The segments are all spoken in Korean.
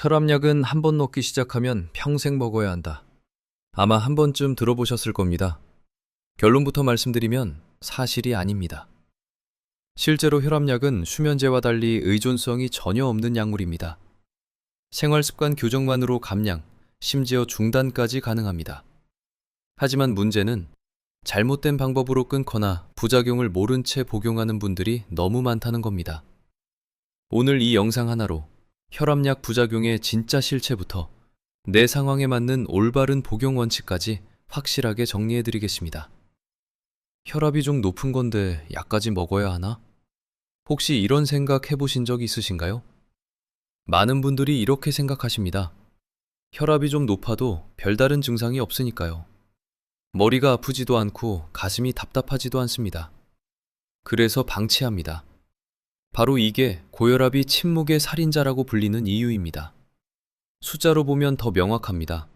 혈압약은 한 번 먹기 시작하면 평생 먹어야 한다. 아마 한 번쯤 들어보셨을 겁니다. 결론부터 말씀드리면 사실이 아닙니다. 실제로 혈압약은 수면제와 달리 의존성이 전혀 없는 약물입니다. 생활습관 교정만으로 감량, 심지어 중단까지 가능합니다. 하지만 문제는 잘못된 방법으로 끊거나 부작용을 모른 채 복용하는 분들이 너무 많다는 겁니다. 오늘 이 영상 하나로 혈압약 부작용의 진짜 실체부터 내 상황에 맞는 올바른 복용 원칙까지 확실하게 정리해드리겠습니다. 혈압이 좀 높은 건데 약까지 먹어야 하나? 혹시 이런 생각 해보신 적 있으신가요? 많은 분들이 이렇게 생각하십니다. 혈압이 좀 높아도 별다른 증상이 없으니까요. 머리가 아프지도 않고 가슴이 답답하지도 않습니다. 그래서 방치합니다. 바로 이게 고혈압이 침묵의 살인자라고 불리는 이유입니다. 숫자로 보면 더 명확합니다.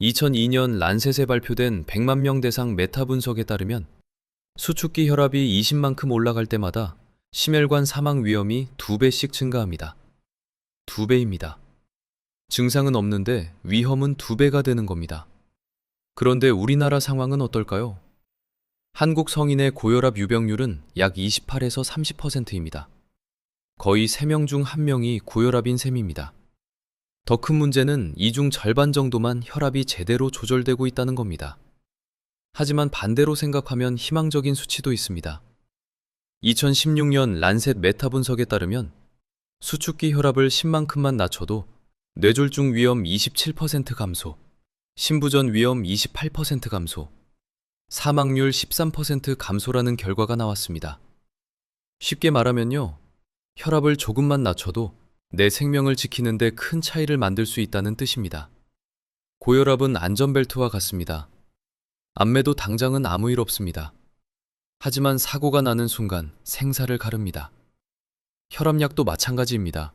2002년 란셋에 발표된 100만 명 대상 메타 분석에 따르면 수축기 혈압이 20만큼 올라갈 때마다 심혈관 사망 위험이 2배씩 증가합니다. 2배입니다. 증상은 없는데 위험은 2배가 되는 겁니다. 그런데 우리나라 상황은 어떨까요? 한국 성인의 고혈압 유병률은 약 28에서 30%입니다. 거의 3명 중 1명이 고혈압인 셈입니다. 더 큰 문제는 이 중 절반 정도만 혈압이 제대로 조절되고 있다는 겁니다. 하지만 반대로 생각하면 희망적인 수치도 있습니다. 2016년 란셋 메타 분석에 따르면 수축기 혈압을 10만큼만 낮춰도 뇌졸중 위험 27% 감소, 심부전 위험 28% 감소, 사망률 13% 감소라는 결과가 나왔습니다. 쉽게 말하면요, 혈압을 조금만 낮춰도 내 생명을 지키는데 큰 차이를 만들 수 있다는 뜻입니다. 고혈압은 안전벨트와 같습니다. 안 매도 당장은 아무 일 없습니다. 하지만 사고가 나는 순간 생사를 가릅니다. 혈압약도 마찬가지입니다.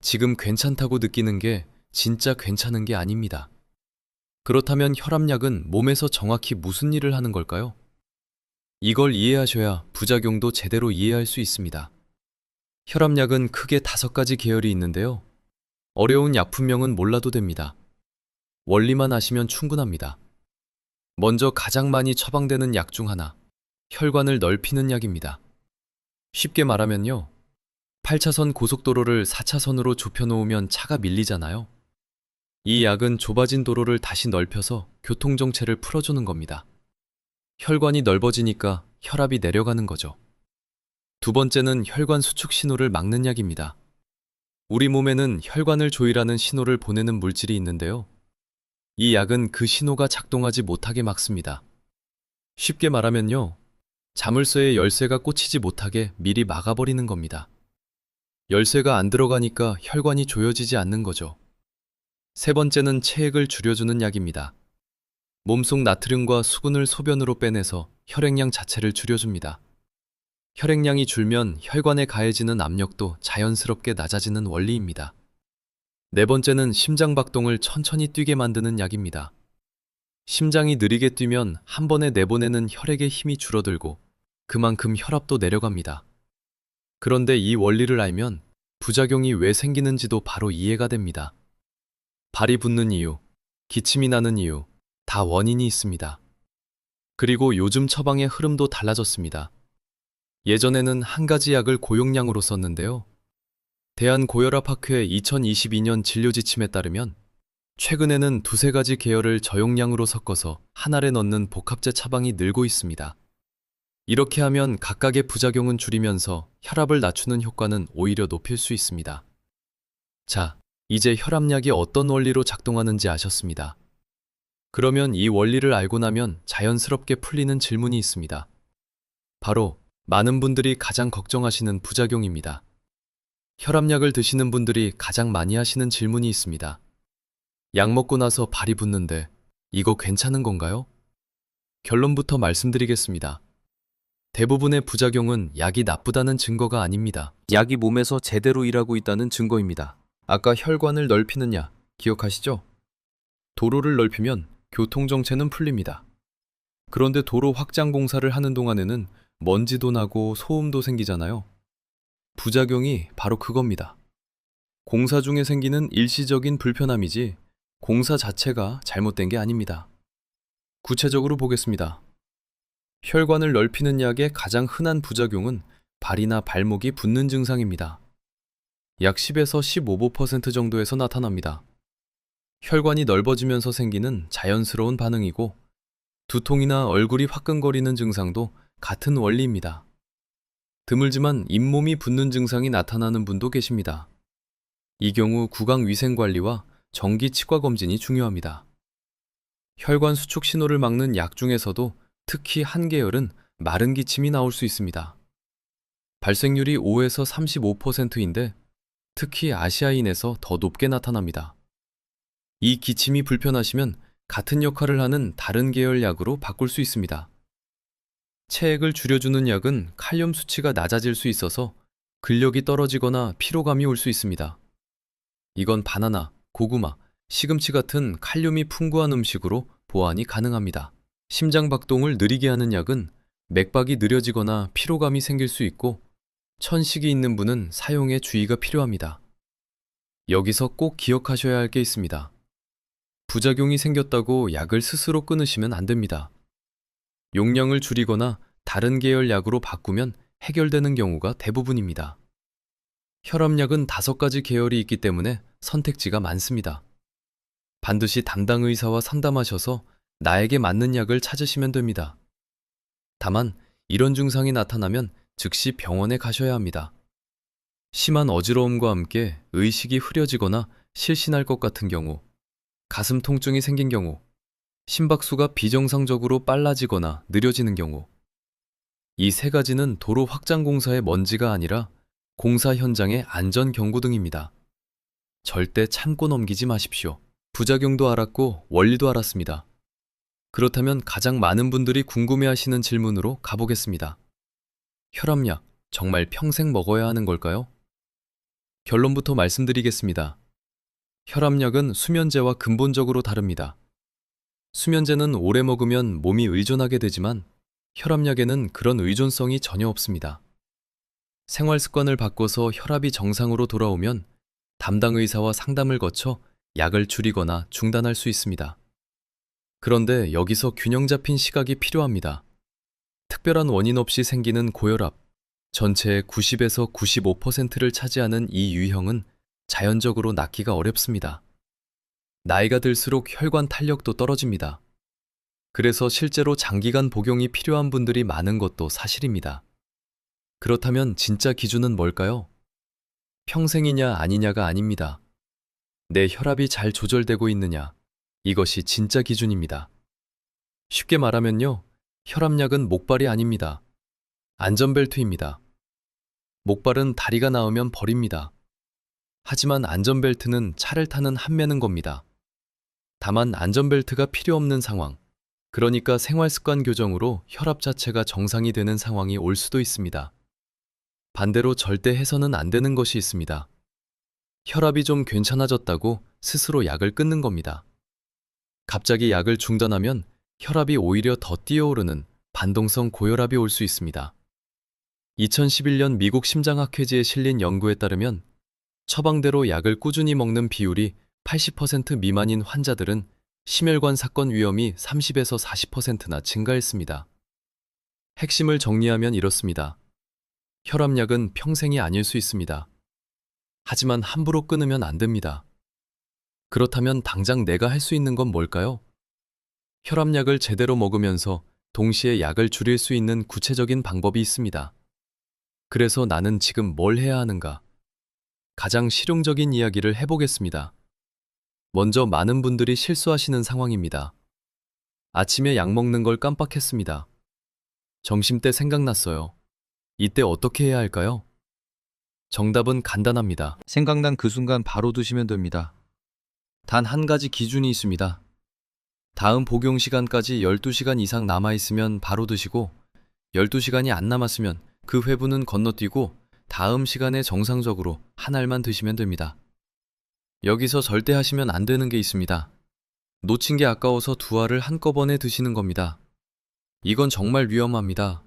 지금 괜찮다고 느끼는 게 진짜 괜찮은 게 아닙니다. 그렇다면 혈압약은 몸에서 정확히 무슨 일을 하는 걸까요? 이걸 이해하셔야 부작용도 제대로 이해할 수 있습니다. 혈압약은 크게 5가지 계열이 있는데요. 어려운 약품명은 몰라도 됩니다. 원리만 아시면 충분합니다. 먼저 가장 많이 처방되는 약 중 하나, 혈관을 넓히는 약입니다. 쉽게 말하면요, 8차선 고속도로를 4차선으로 좁혀놓으면 차가 밀리잖아요. 이 약은 좁아진 도로를 다시 넓혀서 교통정체를 풀어주는 겁니다. 혈관이 넓어지니까 혈압이 내려가는 거죠. 두 번째는 혈관 수축 신호를 막는 약입니다. 우리 몸에는 혈관을 조이라는 신호를 보내는 물질이 있는데요. 이 약은 그 신호가 작동하지 못하게 막습니다. 쉽게 말하면요, 자물쇠에 열쇠가 꽂히지 못하게 미리 막아버리는 겁니다. 열쇠가 안 들어가니까 혈관이 조여지지 않는 거죠. 세 번째는 체액을 줄여주는 약입니다. 몸속 나트륨과 수분을 소변으로 빼내서 혈액량 자체를 줄여줍니다. 혈액량이 줄면 혈관에 가해지는 압력도 자연스럽게 낮아지는 원리입니다. 네 번째는 심장 박동을 천천히 뛰게 만드는 약입니다. 심장이 느리게 뛰면 한 번에 내보내는 혈액의 힘이 줄어들고 그만큼 혈압도 내려갑니다. 그런데 이 원리를 알면 부작용이 왜 생기는지도 바로 이해가 됩니다. 발이 붓는 이유, 기침이 나는 이유, 다 원인이 있습니다. 그리고 요즘 처방의 흐름도 달라졌습니다. 예전에는 한 가지 약을 고용량으로 썼는데요. 대한고혈압학회 2022년 진료지침에 따르면 최근에는 2-3가지 계열을 저용량으로 섞어서 한 알에 넣는 복합제 처방이 늘고 있습니다. 이렇게 하면 각각의 부작용은 줄이면서 혈압을 낮추는 효과는 오히려 높일 수 있습니다. 자, 이제 혈압약이 어떤 원리로 작동하는지 아셨습니다. 그러면 이 원리를 알고 나면 자연스럽게 풀리는 질문이 있습니다. 바로 많은 분들이 가장 걱정하시는 부작용입니다. 혈압약을 드시는 분들이 가장 많이 하시는 질문이 있습니다. 약 먹고 나서 발이 붓는데 이거 괜찮은 건가요? 결론부터 말씀드리겠습니다. 대부분의 부작용은 약이 나쁘다는 증거가 아닙니다. 약이 몸에서 제대로 일하고 있다는 증거입니다. 아까 혈관을 넓히는 약 기억하시죠? 도로를 넓히면 교통정체는 풀립니다. 그런데 도로 확장 공사를 하는 동안에는 먼지도 나고 소음도 생기잖아요. 부작용이 바로 그겁니다. 공사 중에 생기는 일시적인 불편함이지 공사 자체가 잘못된 게 아닙니다. 구체적으로 보겠습니다. 혈관을 넓히는 약의 가장 흔한 부작용은 발이나 발목이 붓는 증상입니다. 약 10에서 15% 정도에서 나타납니다. 혈관이 넓어지면서 생기는 자연스러운 반응이고 두통이나 얼굴이 화끈거리는 증상도 같은 원리입니다. 드물지만 잇몸이 붓는 증상이 나타나는 분도 계십니다. 이 경우 구강위생관리와 정기 치과 검진이 중요합니다. 혈관 수축 신호를 막는 약 중에서도 특히 한 계열은 마른 기침이 나올 수 있습니다. 발생률이 5에서 35%인데 특히 아시아인에서 더 높게 나타납니다. 이 기침이 불편하시면 같은 역할을 하는 다른 계열 약으로 바꿀 수 있습니다. 체액을 줄여주는 약은 칼륨 수치가 낮아질 수 있어서 근력이 떨어지거나 피로감이 올 수 있습니다. 이건 바나나, 고구마, 시금치 같은 칼륨이 풍부한 음식으로 보완이 가능합니다. 심장박동을 느리게 하는 약은 맥박이 느려지거나 피로감이 생길 수 있고 천식이 있는 분은 사용에 주의가 필요합니다. 여기서 꼭 기억하셔야 할 게 있습니다. 부작용이 생겼다고 약을 스스로 끊으시면 안 됩니다. 용량을 줄이거나 다른 계열 약으로 바꾸면 해결되는 경우가 대부분입니다. 혈압약은 5가지 계열이 있기 때문에 선택지가 많습니다. 반드시 담당 의사와 상담하셔서 나에게 맞는 약을 찾으시면 됩니다. 다만 이런 증상이 나타나면 즉시 병원에 가셔야 합니다. 심한 어지러움과 함께 의식이 흐려지거나 실신할 것 같은 경우, 가슴 통증이 생긴 경우, 심박수가 비정상적으로 빨라지거나 느려지는 경우, 이 3가지는 도로 확장 공사의 먼지가 아니라 공사 현장의 안전 경고 등입니다. 절대 참고 넘기지 마십시오. 부작용도 알았고 원리도 알았습니다. 그렇다면 가장 많은 분들이 궁금해하시는 질문으로 가보겠습니다. 혈압약, 정말 평생 먹어야 하는 걸까요? 결론부터 말씀드리겠습니다. 혈압약은 수면제와 근본적으로 다릅니다. 수면제는 오래 먹으면 몸이 의존하게 되지만 혈압약에는 그런 의존성이 전혀 없습니다. 생활 습관을 바꿔서 혈압이 정상으로 돌아오면 담당 의사와 상담을 거쳐 약을 줄이거나 중단할 수 있습니다. 그런데 여기서 균형 잡힌 시각이 필요합니다. 특별한 원인 없이 생기는 고혈압, 전체의 90에서 95%를 차지하는 이 유형은 자연적으로 낫기가 어렵습니다. 나이가 들수록 혈관 탄력도 떨어집니다. 그래서 실제로 장기간 복용이 필요한 분들이 많은 것도 사실입니다. 그렇다면 진짜 기준은 뭘까요? 평생이냐 아니냐가 아닙니다. 내 혈압이 잘 조절되고 있느냐, 이것이 진짜 기준입니다. 쉽게 말하면요, 혈압약은 목발이 아닙니다. 안전벨트입니다. 목발은 다리가 나오면 버립니다. 하지만 안전벨트는 차를 타는 한매는 겁니다. 다만 안전벨트가 필요 없는 상황, 그러니까 생활습관 교정으로 혈압 자체가 정상이 되는 상황이 올 수도 있습니다. 반대로 절대 해서는 안 되는 것이 있습니다. 혈압이 좀 괜찮아졌다고 스스로 약을 끊는 겁니다. 갑자기 약을 중단하면 혈압이 오히려 더 뛰어오르는 반동성 고혈압이 올 수 있습니다. 2011년 미국 심장학회지에 실린 연구에 따르면 처방대로 약을 꾸준히 먹는 비율이 80% 미만인 환자들은 심혈관 사건 위험이 30에서 40%나 증가했습니다. 핵심을 정리하면 이렇습니다. 혈압약은 평생이 아닐 수 있습니다. 하지만 함부로 끊으면 안 됩니다. 그렇다면 당장 내가 할 수 있는 건 뭘까요? 혈압약을 제대로 먹으면서 동시에 약을 줄일 수 있는 구체적인 방법이 있습니다. 그래서 나는 지금 뭘 해야 하는가? 가장 실용적인 이야기를 해보겠습니다. 먼저 많은 분들이 실수하시는 상황입니다. 아침에 약 먹는 걸 깜빡했습니다. 점심때 생각났어요. 이때 어떻게 해야 할까요? 정답은 간단합니다. 생각난 그 순간 바로 드시면 됩니다. 단 한 가지 기준이 있습니다. 다음 복용 시간까지 12시간 이상 남아있으면 바로 드시고 12시간이 안 남았으면 그 회분은 건너뛰고 다음 시간에 정상적으로 한 알만 드시면 됩니다. 여기서 절대 하시면 안 되는 게 있습니다. 놓친 게 아까워서 2알을 한꺼번에 드시는 겁니다. 이건 정말 위험합니다.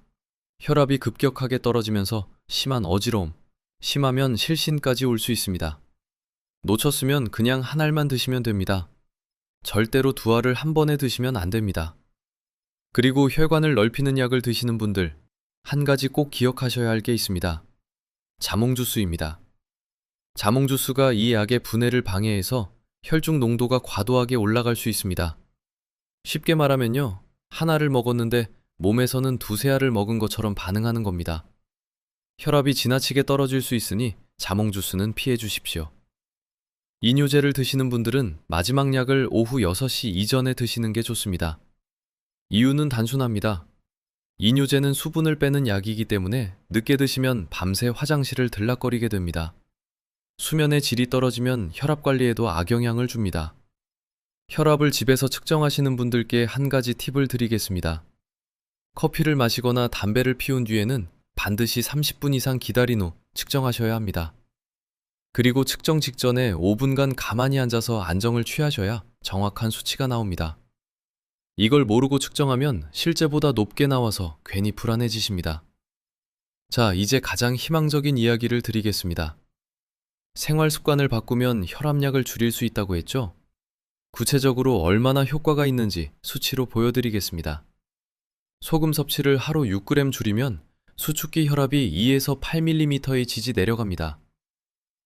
혈압이 급격하게 떨어지면서 심한 어지러움, 심하면 실신까지 올 수 있습니다. 놓쳤으면 그냥 한 알만 드시면 됩니다. 절대로 두 알을 한 번에 드시면 안 됩니다. 그리고 혈관을 넓히는 약을 드시는 분들, 한 가지 꼭 기억하셔야 할 게 있습니다. 자몽주스입니다. 자몽주스가 이 약의 분해를 방해해서 혈중 농도가 과도하게 올라갈 수 있습니다. 쉽게 말하면요, 한 알을 먹었는데 몸에서는 두세 알을 먹은 것처럼 반응하는 겁니다. 혈압이 지나치게 떨어질 수 있으니 자몽주스는 피해 주십시오. 이뇨제를 드시는 분들은 마지막 약을 오후 6시 이전에 드시는 게 좋습니다. 이유는 단순합니다. 이뇨제는 수분을 빼는 약이기 때문에 늦게 드시면 밤새 화장실을 들락거리게 됩니다. 수면의 질이 떨어지면 혈압 관리에도 악영향을 줍니다. 혈압을 집에서 측정하시는 분들께 한 가지 팁을 드리겠습니다. 커피를 마시거나 담배를 피운 뒤에는 반드시 30분 이상 기다린 후 측정하셔야 합니다. 그리고 측정 직전에 5분간 가만히 앉아서 안정을 취하셔야 정확한 수치가 나옵니다. 이걸 모르고 측정하면 실제보다 높게 나와서 괜히 불안해지십니다. 자, 이제 가장 희망적인 이야기를 드리겠습니다. 생활 습관을 바꾸면 혈압약을 줄일 수 있다고 했죠? 구체적으로 얼마나 효과가 있는지 수치로 보여드리겠습니다. 소금 섭취를 하루 6g 줄이면 수축기 혈압이 2에서 8mm의 지지 내려갑니다.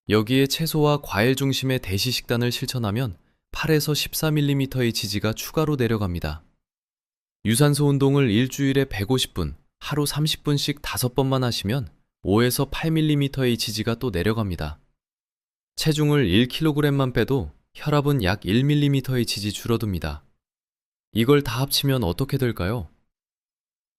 여기에 채소와 과일 중심의 대시 식단을 실천하면 8에서 14mm의 지지가 추가로 내려갑니다. 유산소 운동을 일주일에 150분, 하루 30분씩 5번만 하시면 5에서 8mm의 지지가 또 내려갑니다. 체중을 1kg만 빼도 혈압은 약 1mm의 지지 줄어듭니다. 이걸 다 합치면 어떻게 될까요?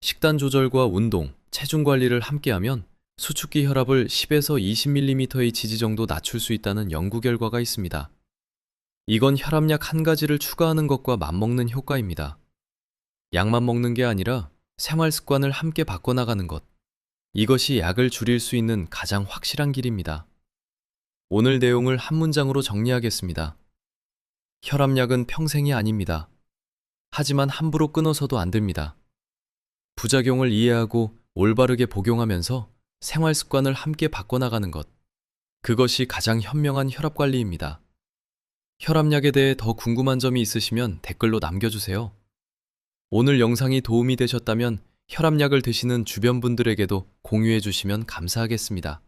식단 조절과 운동, 체중 관리를 함께하면 수축기 혈압을 10에서 20mm의 지지 정도 낮출 수 있다는 연구 결과가 있습니다. 이건 혈압약 한 가지를 추가하는 것과 맞먹는 효과입니다. 약만 먹는 게 아니라 생활 습관을 함께 바꿔나가는 것. 이것이 약을 줄일 수 있는 가장 확실한 길입니다. 오늘 내용을 한 문장으로 정리하겠습니다. 혈압약은 평생이 아닙니다. 하지만 함부로 끊어서도 안 됩니다. 부작용을 이해하고 올바르게 복용하면서 생활 습관을 함께 바꿔나가는 것. 그것이 가장 현명한 혈압 관리입니다. 혈압약에 대해 더 궁금한 점이 있으시면 댓글로 남겨주세요. 오늘 영상이 도움이 되셨다면 혈압약을 드시는 주변 분들에게도 공유해 주시면 감사하겠습니다.